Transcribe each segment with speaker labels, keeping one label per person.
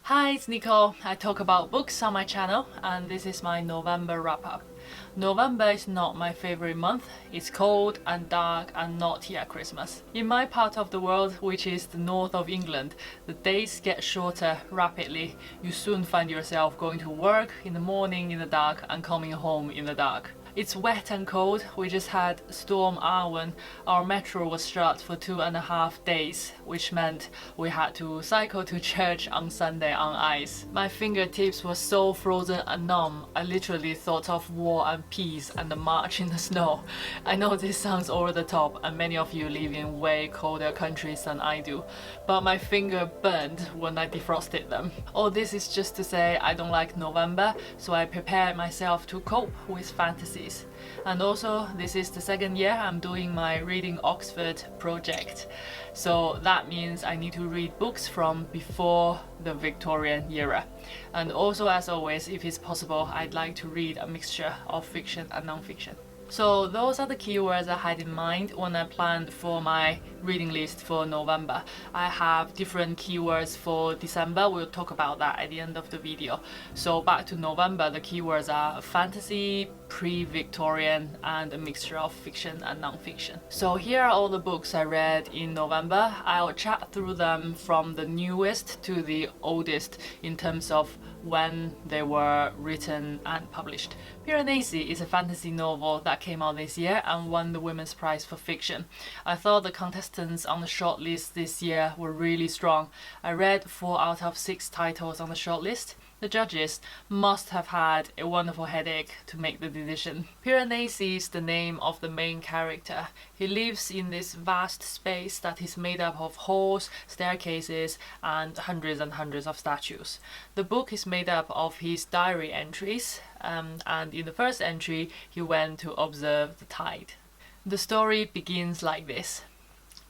Speaker 1: Hi, it's Nicole. I talk about books on my channel, and this is my November wrap-up. November is not my favorite month. It's cold and dark and not yet Christmas. In my part of the world, which is the north of England, the days get shorter rapidly. You soon find yourself going to work in the morning in the dark and coming home in the dark. It's wet and cold. We just had Storm Arwen. Our metro was shut for 2.5 days, which meant we had to cycle to church on Sunday on ice. My fingertips were so frozen and numb, I literally thought of war and peace and the march in the snow. I know this sounds over the top, and many of you live in way colder countries than I do, but my finger burned when I defrosted them. All this is just to say I don't like November, so I prepared myself to cope with fantasy. And also, this is the second year I'm doing my Reading Oxford project. So that means I need to read books from before the Victorian era. And also, as always, if it's possible, I'd like to read a mixture of fiction and non-fiction. So those are the keywords I had in mind when I planned for my reading list for November. I have different keywords for December. We'll talk about that at the end of the video. So back to November, the keywords are fantasy, pre-Victorian, and a mixture of fiction and non-fiction. So here are all the books I read in November. I'll chat through them from the newest to the oldest in terms of when they were written and published. Piranesi is a fantasy novel that came out this year and won the Women's Prize for Fiction. I thought the contestants on the shortlist this year were really strong. I read 4 out of 6 titles on the shortlist. The judges must have had a wonderful headache to make the decision. Piranesi is the name of the main character. He lives in this vast space that is made up of halls, staircases, and hundreds of statues. The book is made up of his diary entries, and in the first entry he went to observe the tide. The story begins like this.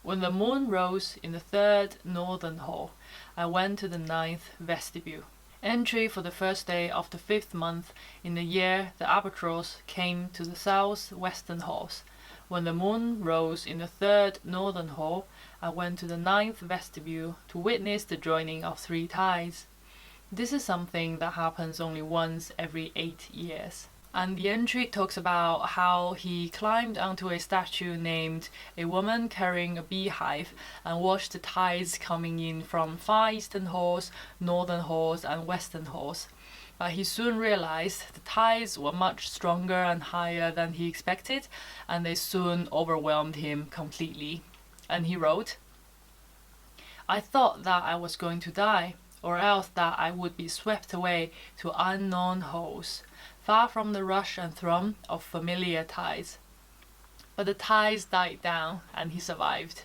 Speaker 1: When the moon rose in the 3rd northern hall, I went to the 9th vestibule. Entry for the first day of the 5th month in the year the albatross came to the south-western halls. When the moon rose in the 3rd northern hall, I went to the 9th vestibule to witness the joining of 3 tides. This is something that happens only once every 8 years. And the entry talks about how he climbed onto a statue named a woman carrying a beehive and watched the tides coming in from far eastern halls, northern halls, and western halls. But he soon realized the tides were much stronger and higher than he expected, and they soon overwhelmed him completely. And he wrote, I thought that I was going to die, or else that I would be swept away to unknown halls, far from the rush and thrum of familiar tides. But the tides died down and he survived.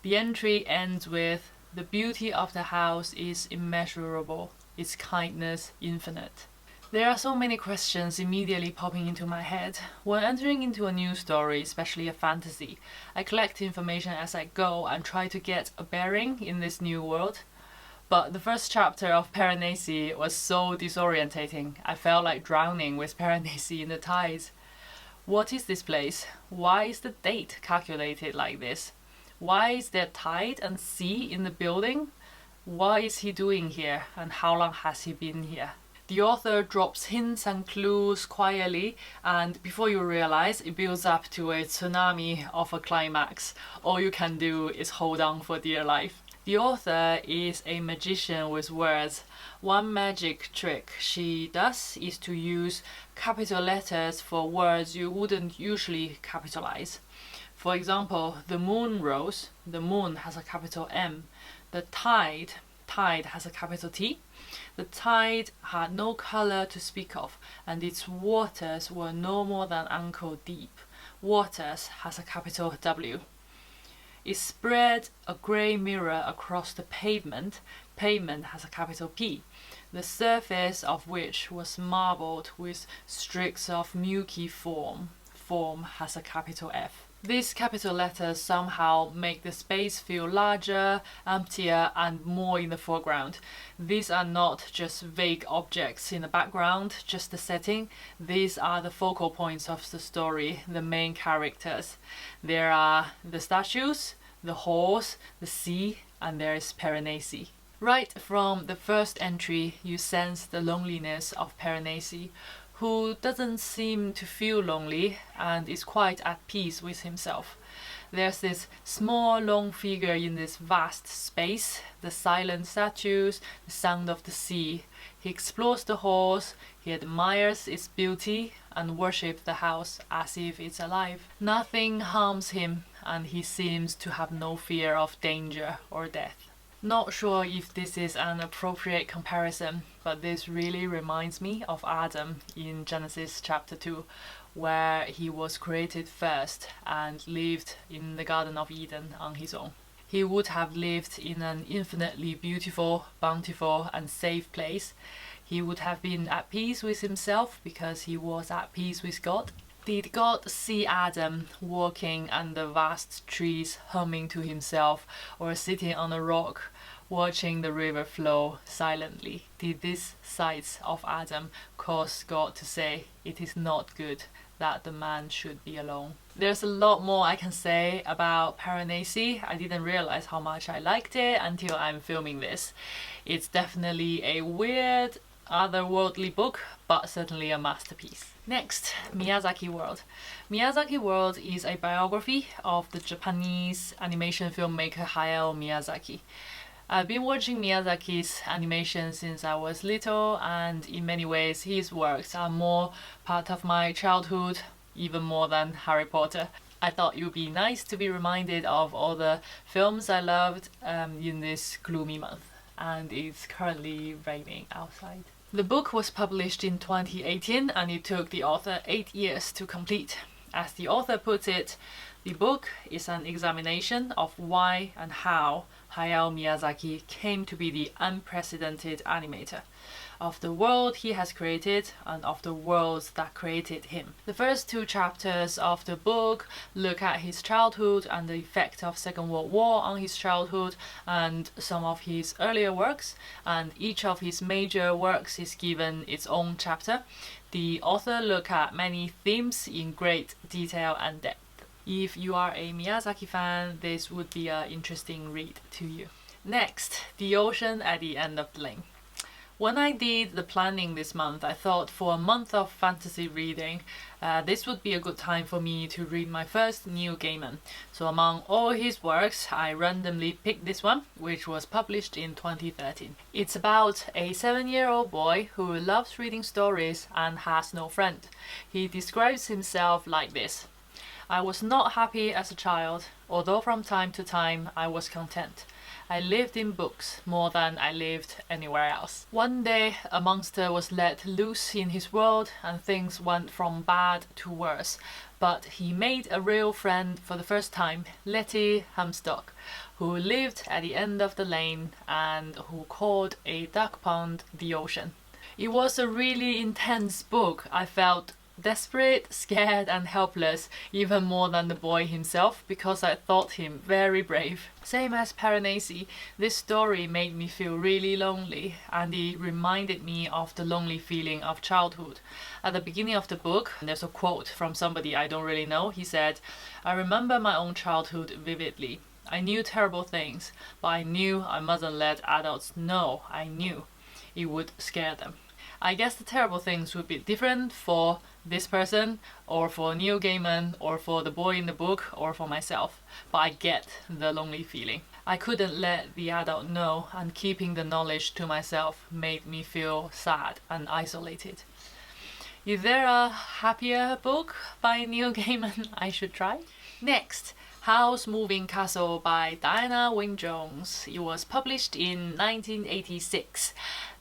Speaker 1: The entry ends with, the beauty of the house is immeasurable, its kindness infinite. There are so many questions immediately popping into my head. When entering into a new story, especially a fantasy, I collect information as I go and try to get a bearing in this new world. But the first chapter of Piranesi was so disorientating. I felt like drowning with Piranesi in the tides. What is this place? Why is the date calculated like this? Why is there tide and sea in the building? What is he doing here, and how long has he been here? The author drops hints and clues quietly, and before you realize, it builds up to a tsunami of a climax. All you can do is hold on for dear life. The author is a magician with words. One magic trick she does is to use capital letters for words you wouldn't usually capitalize. For example, the moon rose, the moon has a capital M. The tide has a capital T. The tide had no color to speak of, and its waters were no more than ankle deep. Waters has a capital W. It spread a grey mirror across the pavement. Pavement has a capital P, the surface of which was marbled with streaks of milky foam. Foam has a capital F. These capital letters somehow make the space feel larger, emptier, and more in the foreground. These are not just vague objects in the background, just the setting. These are the focal points of the story, the main characters. There are the statues, the halls, the sea, and there is Piranesi. Right from the first entry, you sense the loneliness of Piranesi, who doesn't seem to feel lonely and is quite at peace with himself. There's this small, lone figure in this vast space, the silent statues, the sound of the sea. He explores the halls, he admires its beauty, and worships the house as if it's alive. Nothing harms him, and he seems to have no fear of danger or death. Not sure if this is an appropriate comparison, but this really reminds me of Adam in Genesis chapter 2, where he was created first and lived in the Garden of Eden on his own. He would have lived in an infinitely beautiful, bountiful, and safe place. He would have been at peace with himself because he was at peace with God. Did God see Adam walking under vast trees, humming to himself, or sitting on a rock, watching the river flow silently? Did these sights of Adam cause God to say, "It is not good that the man should be alone"? There's a lot more I can say about Piranesi. I didn't realize how much I liked it until I'm filming this. It's definitely a weird, otherworldly book, but certainly a masterpiece. Next, Miyazaki World. Miyazaki World is a biography of the Japanese animation filmmaker Hayao Miyazaki. I've been watching Miyazaki's animation since I was little, and in many ways his works are more part of my childhood, even more than Harry Potter. I thought it would be nice to be reminded of all the films I loved in this gloomy month, and it's currently raining outside. The book was published in 2018 and it took the author 8 years to complete. As the author puts it, the book is an examination of why and how Hayao Miyazaki came to be the unprecedented animator of the world he has created and of the worlds that created him. The first 2 chapters of the book look at his childhood and the effect of Second World War on his childhood and some of his earlier works, and each of his major works is given its own chapter. The author look at many themes in great detail and depth. If you are a Miyazaki fan, this would be an interesting read to you. Next, The Ocean at the End of the Lane. When I did the planning this month, I thought for a month of fantasy reading, this would be a good time for me to read my first Neil Gaiman. So among all his works, I randomly picked this one, which was published in 2013. It's about a 7-year-old boy who loves reading stories and has no friend. He describes himself like this: "I was not happy as a child, although from time to time I was content. I lived in books more than I lived anywhere else." One day, a monster was let loose in his world and things went from bad to worse. But he made a real friend for the first time, Letty Hamstock, who lived at the end of the lane and who called a duck pond the ocean. It was a really intense book. I felt desperate, scared and helpless, even more than the boy himself, because I thought him very brave. Same as Piranesi, this story made me feel really lonely, and it reminded me of the lonely feeling of childhood. At the beginning of the book, there's a quote from somebody I don't really know. He said, "I remember my own childhood vividly. I knew terrible things, but I knew I mustn't let adults know I knew. It would scare them." I guess the terrible things would be different for this person, or for Neil Gaiman, or for the boy in the book, or for myself. But I get the lonely feeling. I couldn't let the adult know, and keeping the knowledge to myself made me feel sad and isolated. Is there a happier book by Neil Gaiman I should try? Next, Howl's Moving Castle by Diana Wynne-Jones. It was published in 1986.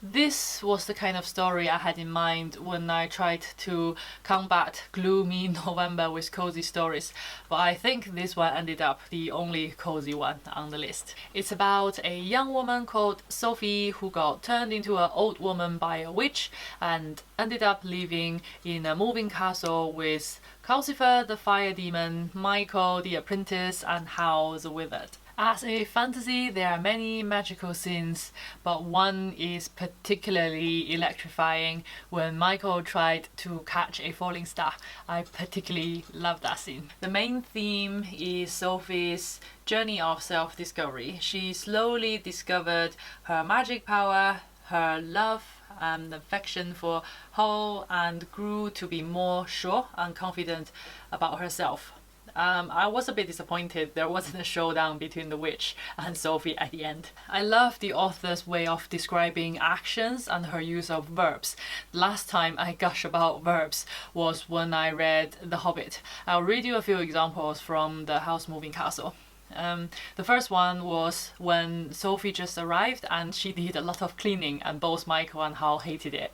Speaker 1: This was the kind of story I had in mind when I tried to combat gloomy November with cozy stories, but I think this one ended up the only cozy one on the list. It's about a young woman called Sophie who got turned into an old woman by a witch and ended up living in a moving castle with Calcifer the fire demon, Michael the apprentice and Howl the wizard. As a fantasy, there are many magical scenes, but one is particularly electrifying when Michael tried to catch a falling star. I particularly love that scene. The main theme is Sophie's journey of self-discovery. She slowly discovered her magic power, her love and affection for Howl, and grew to be more sure and confident about herself. I was a bit disappointed there wasn't a showdown between the witch and Sophie at the end. I love the author's way of describing actions and her use of verbs. Last time I gush about verbs was when I read The Hobbit. I'll read you a few examples from the house moving castle. The first one was when Sophie just arrived and she did a lot of cleaning and both Michael and Howl hated it.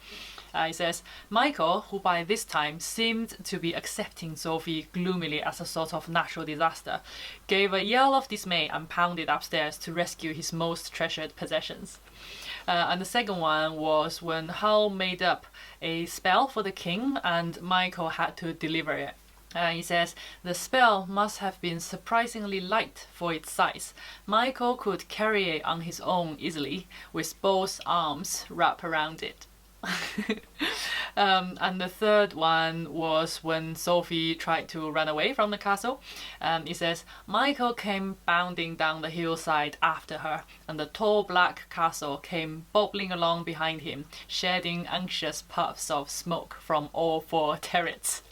Speaker 1: It says, Michael, who by this time seemed to be accepting Sophie gloomily as a sort of natural disaster, gave a yell of dismay and pounded upstairs to rescue his most treasured possessions. And the second one was when Howl made up a spell for the king and Michael had to deliver it. He says, the spell must have been surprisingly light for its size. Michael could carry it on his own easily, with both arms wrapped around it. And the third one was when Sophie tried to run away from the castle. It says, Michael came bounding down the hillside after her, and the tall black castle came bobbling along behind him, shedding anxious puffs of smoke from all four turrets.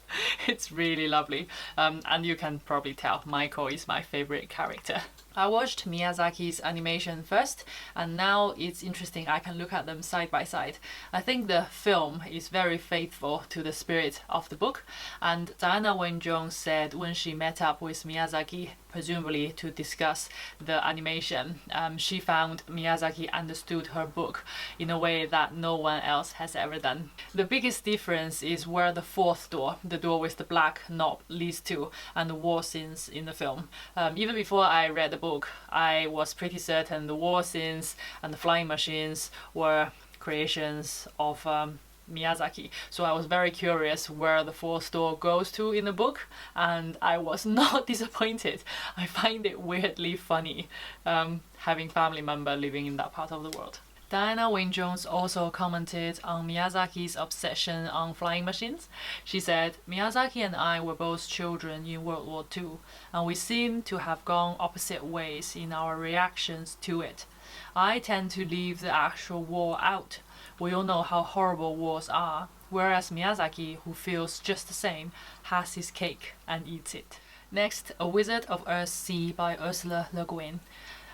Speaker 1: It's really lovely, and you can probably tell Michael is my favorite character. I watched Miyazaki's animation first, and now it's interesting I can look at them side by side. I think the film is very faithful to the spirit of the book, and Diana Wynne-Jones said when she met up with Miyazaki, presumably to discuss the animation, she found Miyazaki understood her book in a way that no one else has ever done. The biggest difference is where the fourth door, the door with the black knob, leads to, and the war scenes in the film. Even before I read the book, I was pretty certain the war scenes and the flying machines were creations of Miyazaki. So I was very curious where the fourth door goes to in the book, and I was not disappointed. I find it weirdly funny, having family member living in that part of the world. Diana Wynne-Jones also commented on Miyazaki's obsession on flying machines. She said, Miyazaki and I were both children in World War II, and we seem to have gone opposite ways in our reactions to it. I tend to leave the actual war out. We all know how horrible wars are, whereas Miyazaki, who feels just the same, has his cake and eats it. Next, A Wizard of Earthsea by Ursula Le Guin.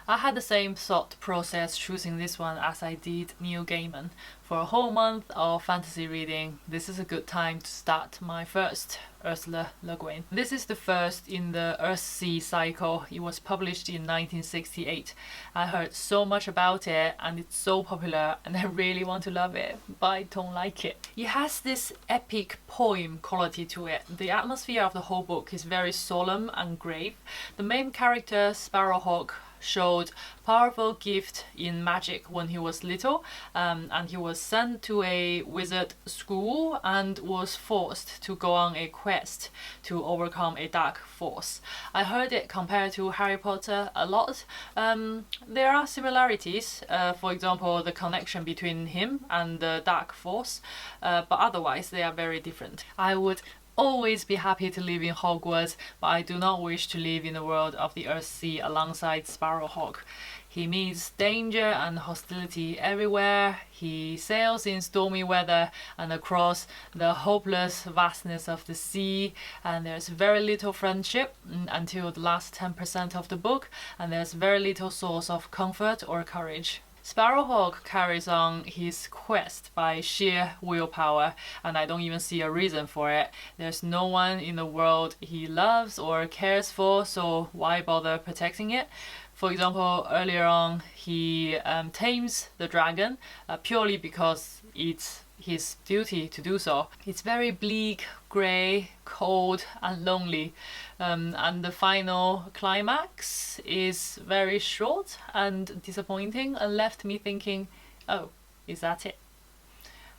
Speaker 1: I had the same thought process choosing this one as I did Neil Gaiman. For a whole month of fantasy reading, this is a good time to start my first Ursula Le Guin. This is the first in the Earthsea cycle. It was published in 1968. I heard so much about it and it's so popular and I really want to love it, but I don't like it. It has this epic poem quality to it. The atmosphere of the whole book is very solemn and grave. The main character, Sparrowhawk, showed powerful gift in magic when he was little, and he was sent to a wizard school and was forced to go on a quest to overcome a dark force. I heard it compared to Harry Potter a lot. There are similarities, for example the connection between him and the dark force, but otherwise they are very different. I would always be happy to live in Hogwarts, but I do not wish to live in the world of the Earthsea alongside Sparrowhawk. He meets danger and hostility everywhere. He sails in stormy weather and across the hopeless vastness of the sea, and there's very little friendship until the last 10% of the book, and there's very little source of comfort or courage. Sparrowhawk carries on his quest by sheer willpower, and I don't even see a reason for it. There's no one in the world he loves or cares for, so why bother protecting it? For example, earlier on, he tames the dragon purely because it's his duty to do so. It's very bleak, grey, cold and lonely, and the final climax is very short and disappointing and left me thinking, oh, is that it?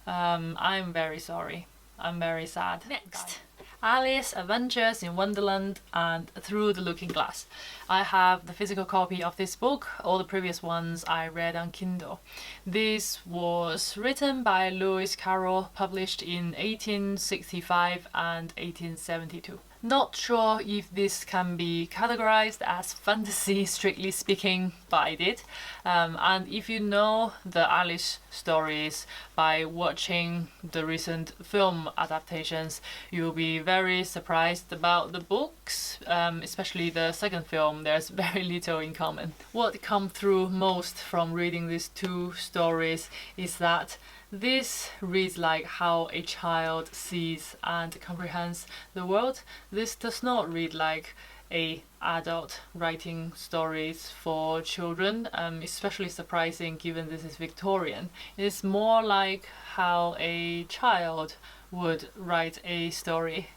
Speaker 1: I'm very sorry. I'm very sad. Next, Alice Adventures in Wonderland and Through the Looking Glass. I have the physical copy of this book. All the previous ones I read on Kindle. This was written by Lewis Carroll, published in 1865 and 1872. Not sure if this can be categorized as fantasy, strictly speaking, but I did. And if you know the Alice stories by watching the recent film adaptations, you'll be very surprised about the books, especially the second film. There's very little in common. What comes through most from reading these two stories is that this reads like how a child sees and comprehends the world. This does not read like a adult writing stories for children, especially surprising given this is Victorian. It is more like how a child would write a story.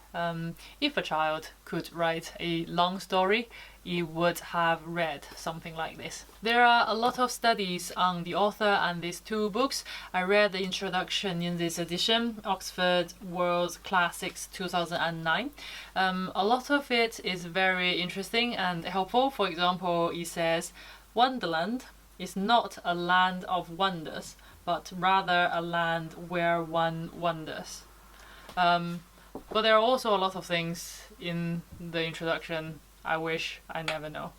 Speaker 1: If a child could write a long story, it would have read something like this. There are a lot of studies on the author and these two books. I read the introduction in this edition, Oxford World Classics 2009. A lot of it is very interesting and helpful. For example, it says, Wonderland is not a land of wonders, but rather a land where one wonders. But there are also a lot of things in the introduction I wish I never know.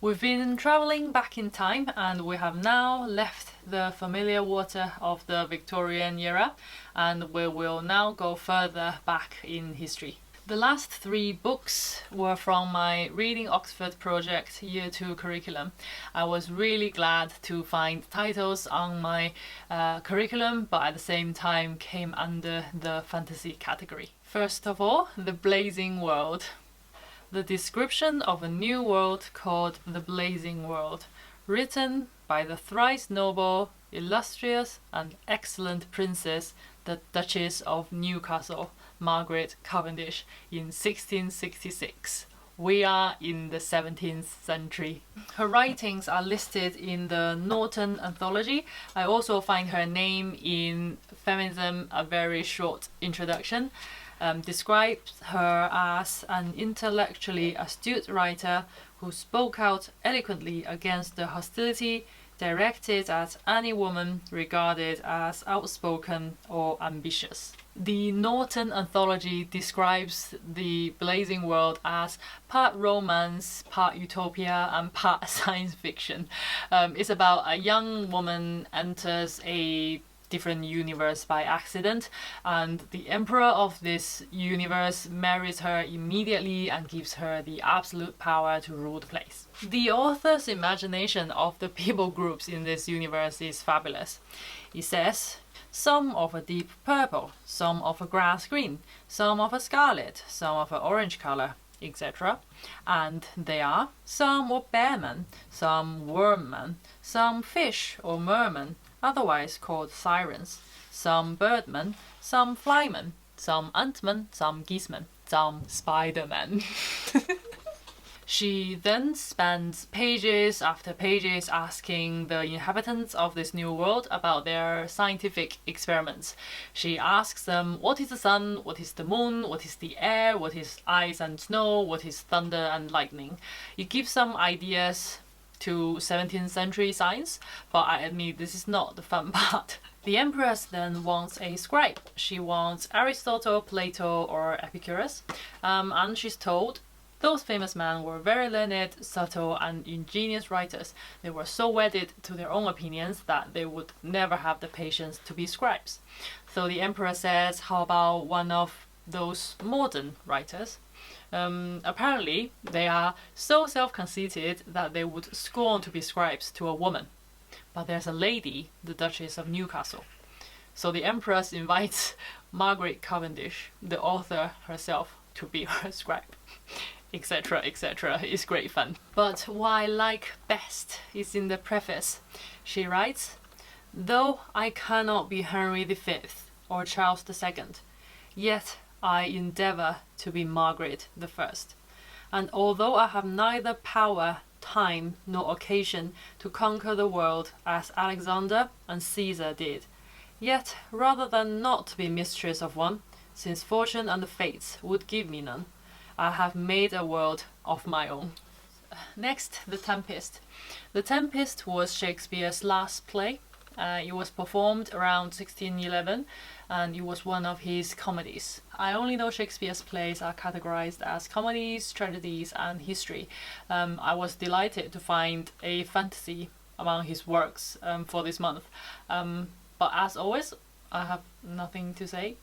Speaker 1: We've been travelling back in time and we have now left the familiar water of the Victorian era, and we will now go further back in history. The last 3 books were from my Reading Oxford project Year 2 curriculum. I was really glad to find titles on my curriculum, but at the same time came under the fantasy category. First of all, The Blazing World. The description of a new world called the Blazing World, written by the thrice noble, illustrious and excellent princess, the Duchess of Newcastle, Margaret Cavendish, in 1666. We are in the 17th century. Her writings are listed in the Norton Anthology. I also find her name in Feminism, a very short introduction. Describes her as an intellectually astute writer who spoke out eloquently against the hostility directed at any woman regarded as outspoken or ambitious. The Norton Anthology describes the Blazing World as part romance, part utopia, and part science fiction. It's about a young woman enters a different universe by accident, and the emperor of this universe marries her immediately and gives her the absolute power to rule the place. The author's imagination of the people groups in this universe is fabulous. It says, some of a deep purple, some of a grass green, some of a scarlet, some of an orange color, etc. And they are some were bearmen, some wormmen, some fish or mermen, otherwise called sirens, some birdmen, some flymen, some antmen, some geesemen, some spidermen. She then spends pages after pages asking the inhabitants of this new world about their scientific experiments. She asks them, what is the sun, what is the moon, what is the air, what is ice and snow, what is thunder and lightning. It gives some ideas to 17th century science, but I admit this is not the fun part. The Empress then wants a scribe. She wants Aristotle, Plato, or Epicurus, and she's told those famous men were very learned, subtle, and ingenious writers. They were so wedded to their own opinions that they would never have the patience to be scribes. So the Emperor says, how about one of those modern writers? Apparently, they are so self-conceited that they would scorn to be scribes to a woman. But there's a lady, the Duchess of Newcastle. So the Empress invites Margaret Cavendish, the author herself, to be her scribe. Etc, etc. It's great fun. But what I like best is in the preface. She writes, though I cannot be Henry V or Charles II, yet I endeavour to be Margaret I. And although I have neither power, time, nor occasion to conquer the world as Alexander and Caesar did, yet rather than not be mistress of one, since fortune and the fates would give me none. I have made a world of my own. Next, The Tempest. The Tempest was Shakespeare's last play. It was performed around 1611 and it was one of his comedies. I only know Shakespeare's plays are categorized as comedies, tragedies and history. I was delighted to find a fantasy among his works for this month. But as always, I have nothing to say.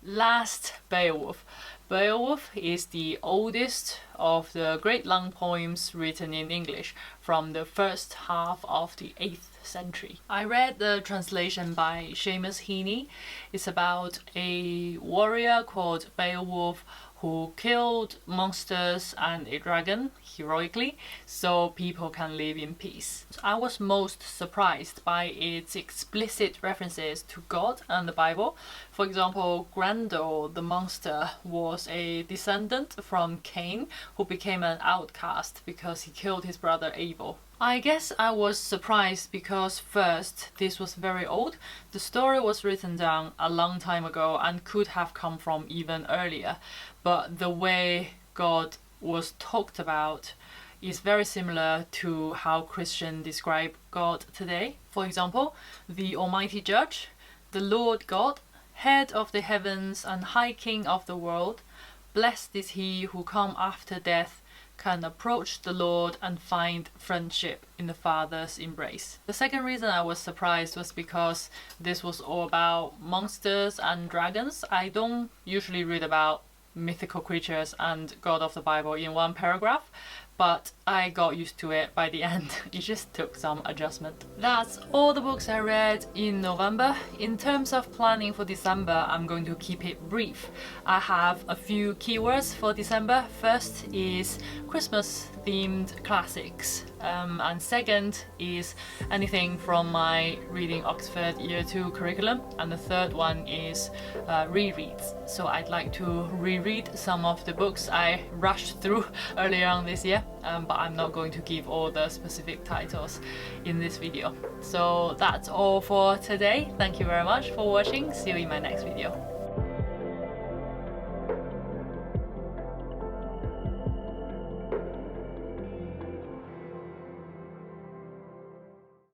Speaker 1: Last, Beowulf. Beowulf is the oldest of the great long poems written in English from the first half of the 8th century. I read the translation by Seamus Heaney. It's about a warrior called Beowulf who killed monsters and a dragon heroically so people can live in peace. I was most surprised by its explicit references to God and the Bible. For example, Grendel the monster was a descendant from Cain who became an outcast because he killed his brother Abel. I guess I was surprised because first, this was very old. The story was written down a long time ago and could have come from even earlier. But the way God was talked about is very similar to how Christians describe God today. For example, the Almighty Judge, the Lord God, head of the heavens and high king of the world, blessed is he who come after death, can approach the Lord and find friendship in the Father's embrace. The second reason I was surprised was because this was all about monsters and dragons. I don't usually read about mythical creatures and God of the Bible in one paragraph, but I got used to it by the end. It just took some adjustment. That's all the books I read in November. In terms of planning for December, I'm going to keep it brief. I have a few keywords for December. First is Christmas themed classics, and second is anything from my Reading Oxford Year 2 curriculum, and the third one is rereads. So I'd like to reread some of the books I rushed through earlier on this year, but I'm not going to give all the specific titles in this video. So that's all for today. Thank you very much for watching. See you in my next video.